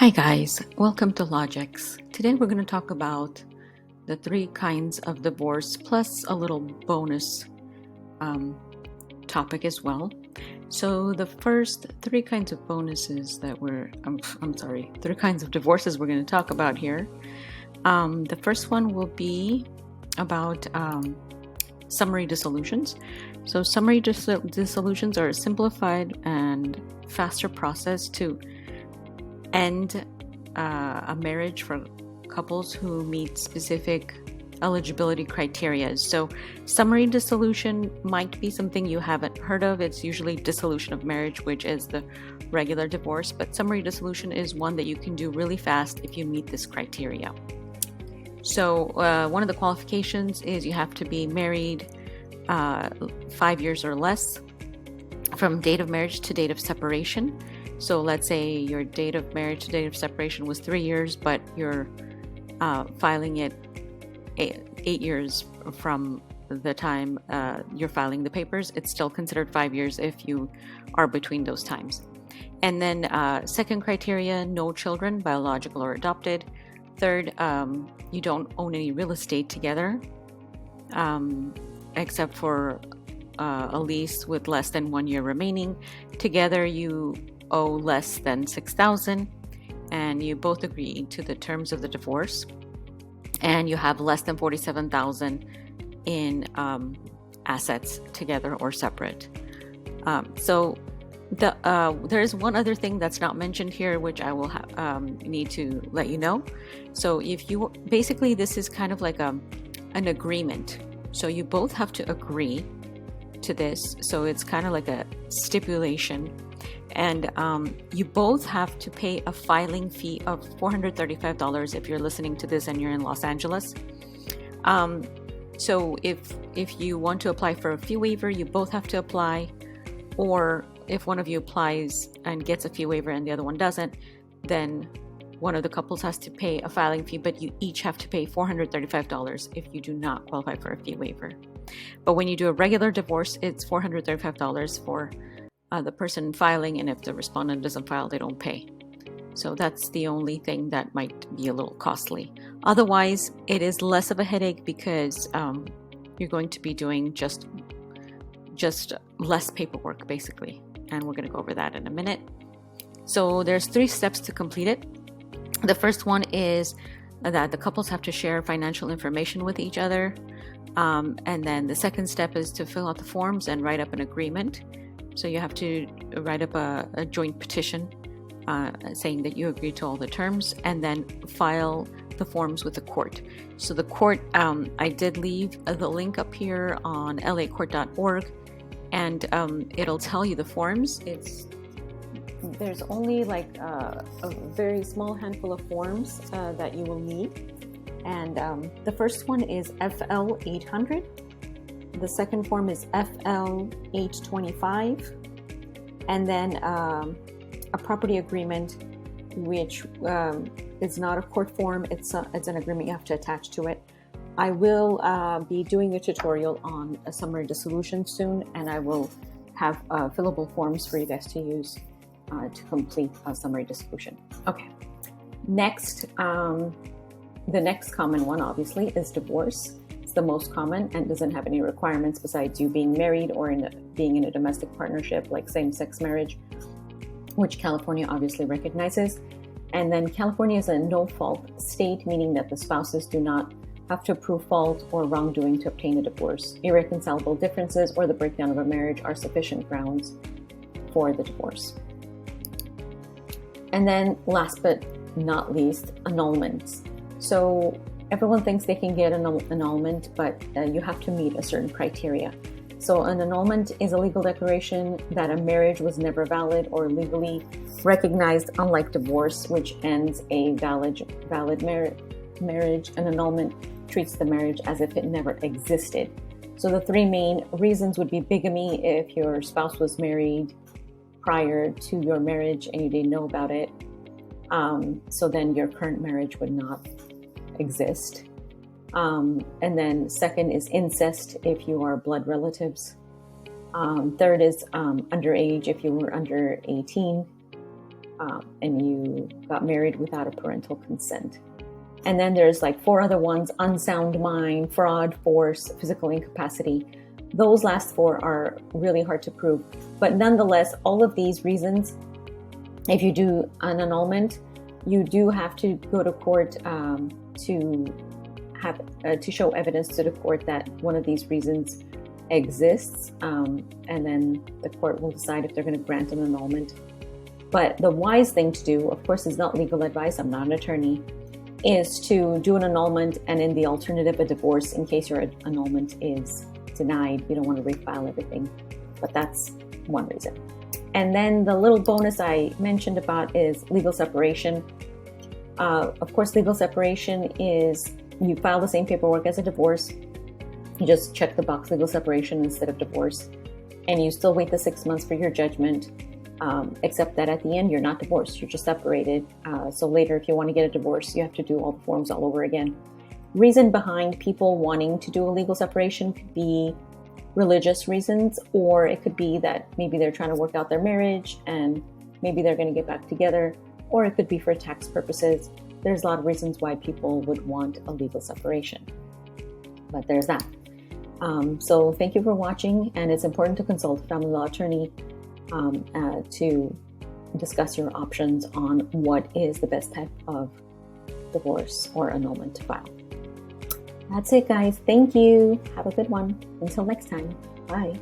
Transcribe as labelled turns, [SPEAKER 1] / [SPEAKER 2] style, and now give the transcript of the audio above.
[SPEAKER 1] Hi guys, welcome to Logix. Today we're going to talk about the three kinds of divorce plus a little bonus topic as well. So the first three kinds of bonuses that three kinds of divorces we're going to talk about here. The first one will be about summary dissolutions. So summary dissolutions are a simplified and faster process to end a marriage for couples who meet specific eligibility criteria. So summary dissolution might be something you haven't heard of. It's usually dissolution of marriage, which is the regular divorce, but summary dissolution is one that you can do really fast if you meet this criteria. So one of the qualifications is you have to be married 5 years or less from date of marriage to date of separation. So let's say your date of marriage to date of separation was 3 years, but you're filing it 8 years from the time you're filing the papers. It's still considered 5 years if you are between those times. And then second criteria, no children, biological or adopted. Third, you don't own any real estate together, except for a lease with less than 1 year remaining. Together you owe less than $6,000 and you both agree to the terms of the divorce, and you have less than $47,000 in assets together or separate. So there is one other thing that's not mentioned here, which I will need to let you know. So if you basically, this is kind of like an agreement. So you both have to agree to this. So it's kind of like a stipulation. And you both have to pay a filing fee of $435 if you're listening to this and you're in Los Angeles. So if you want to apply for a fee waiver, you both have to apply. Or if one of you applies and gets a fee waiver and the other one doesn't, then one of the couples has to pay a filing fee, but you each have to pay $435 if you do not qualify for a fee waiver. But when you do a regular divorce, it's $435 for the person filing, and if the respondent doesn't file, they don't pay. So that's the only thing that might be a little costly. Otherwise, it is less of a headache because you're going to be doing just less paperwork, basically. And we're going to go over that in a minute. So there's 3 steps to complete it. The first one is that the couples have to share financial information with each other. And then the second step is to fill out the forms and write up an agreement. So you have to write up a joint petition saying that you agree to all the terms, and then file the forms with the court. So the court, I did leave the link up here on lacourt.org, and it'll tell you the forms. There's only like a very small handful of forms that you will need. And the first one is FL 800. The second form is FL 825, and then a property agreement, which is not a court form. It's an agreement you have to attach to it. I will be doing a tutorial on a summary dissolution soon, and I will have fillable forms for you guys to use to complete a summary dissolution. Okay. Next, the next common one, obviously, is divorce. The most common and doesn't have any requirements besides you being married or being in a domestic partnership like same-sex marriage, which California obviously recognizes. And then California is a no-fault state, meaning that the spouses do not have to prove fault or wrongdoing to obtain a divorce. Irreconcilable differences or the breakdown of a marriage are sufficient grounds for the divorce. And then last but not least, annulments. So everyone thinks they can get an annulment, but you have to meet a certain criteria. So an annulment is a legal declaration that a marriage was never valid or legally recognized, unlike divorce, which ends a valid marriage. An annulment treats the marriage as if it never existed. So the 3 main reasons would be bigamy, if your spouse was married prior to your marriage and you didn't know about it. So then your current marriage would not exist. And then second is incest, if you are blood relatives. Third is underage, if you were under 18. and you got married without a parental consent. And then there's like 4 other ones: unsound mind, fraud, force, physical incapacity. Those last 4 are really hard to prove. But nonetheless, all of these reasons, if you do an annulment, you do have to go to court to show evidence to the court that one of these reasons exists, and then the court will decide if they're going to grant an annulment. But the wise thing to do, of course, is not legal advice, I'm not an attorney, is to do an annulment and in the alternative a divorce in case your annulment is denied. You don't want to refile everything, but that's one reason. And then the little bonus I mentioned about is legal separation. Of course, legal separation is you file the same paperwork as a divorce. You just check the box legal separation instead of divorce, and you still wait the 6 months for your judgment, except that at the end you're not divorced, you're just separated. So later, if you want to get a divorce, you have to do all the forms all over again. Reason behind people wanting to do a legal separation could be religious reasons, or it could be that maybe they're trying to work out their marriage and maybe they're going to get back together, or it could be for tax purposes. There's a lot of reasons why people would want a legal separation, but there's that. So thank you for watching, and it's important to consult a family law attorney to discuss your options on what is the best type of divorce or annulment to file. That's it, guys. Thank you. Have a good one. Until next time. Bye.